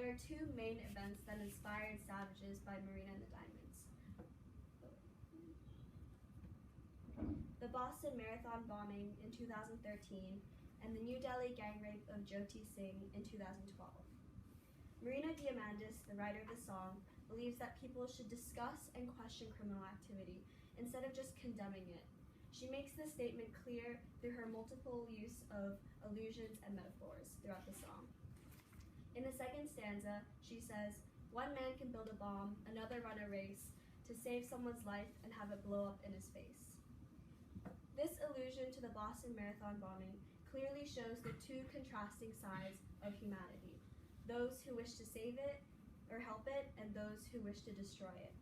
there are two main events that inspired Savages by Marina and the Diamonds. The Boston Marathon bombing in 2013 and the New Delhi gang rape of Jyoti Singh in 2012. Marina Diamandis, the writer of the song, believes that people should discuss and question criminal activity instead of just condemning it. She makes this statement clear through her multiple use of allusions and metaphors throughout the song. In the second stanza, she says, "One man can build a bomb, another run a race, to save someone's life and have it blow up in his face." This allusion to the Boston Marathon bombing clearly shows the two contrasting sides of humanity, those who wish to save it or help it, and those who wish to destroy it.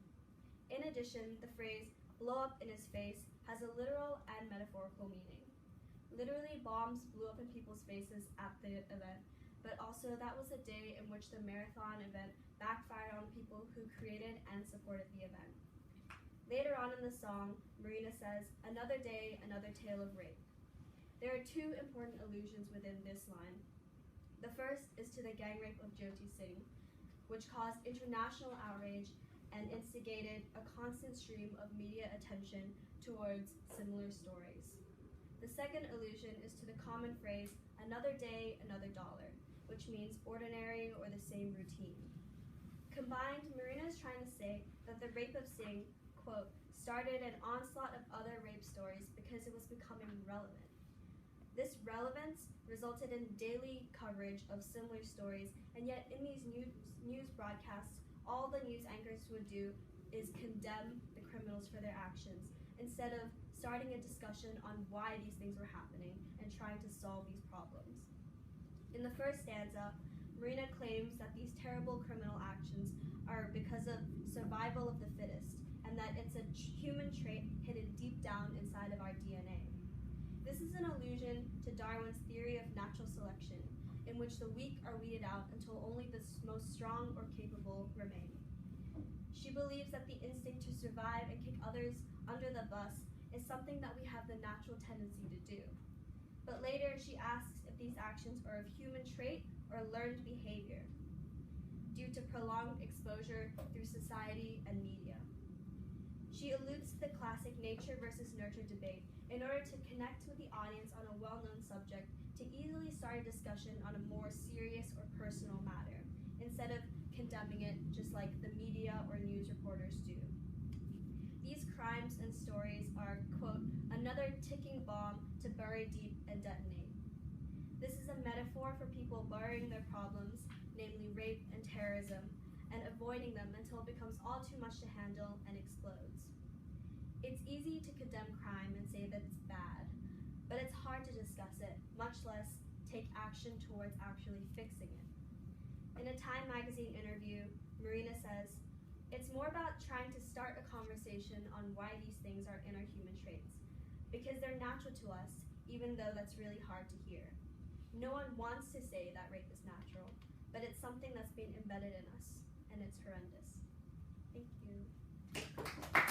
In addition, the phrase, "blow up in his face," has a literal and metaphorical meaning. Literally, bombs blew up in people's faces at the event, but also that was a day in which the marathon event backfired on people who created and supported the event. Later on in the song, Marina says, "Another day, another tale of rape." There are two important allusions within this line. The first is to the gang rape of Jyoti Singh, which caused international outrage and instigated a constant stream of media attention towards similar stories. The second allusion is to the common phrase, "Another day, another dollar," which means ordinary or the same routine. Combined, Marina is trying to say that the rape of Singh, quote, "started an onslaught of other rape stories because it was becoming relevant." This relevance resulted in daily coverage of similar stories, and yet in these news broadcasts, all the news anchors would do is condemn the criminals for their actions, instead of starting a discussion on why these things were happening and trying to solve these problems. In the first stanza, Marina claims that these terrible criminal actions are because of survival of the fittest, and that it's a human trait hidden deep down inside of our DNA. This is an allusion to Darwin's theory of natural selection, in which the weak are weeded out until only the most strong or capable remain. She believes that the instinct to survive and kick others under the bus is something that we have the natural tendency to do. But later she asks if these actions are of human trait or learned behavior due to prolonged exposure through society and media. She alludes to the classic nature versus nurture debate in order to connect with the audience on a well-known subject to easily start a discussion on a more serious or personal matter, instead of condemning it just like the media or news reporters do. These crimes and stories are, quote, "another ticking bomb to bury deep and detonate." This is a metaphor for people burying their problems, namely rape and terrorism, and avoiding them until it becomes all too much to handle and explodes. It's easy to condemn crime and say that it's bad, but it's hard to discuss it, much less take action towards actually fixing it. In a Time magazine interview, Marina says, "It's more about trying to start a conversation on why these things are in our human traits, because they're natural to us, even though that's really hard to hear. No one wants to say that rape is natural, but it's something that's been embedded in us, and it's horrendous." Thank you.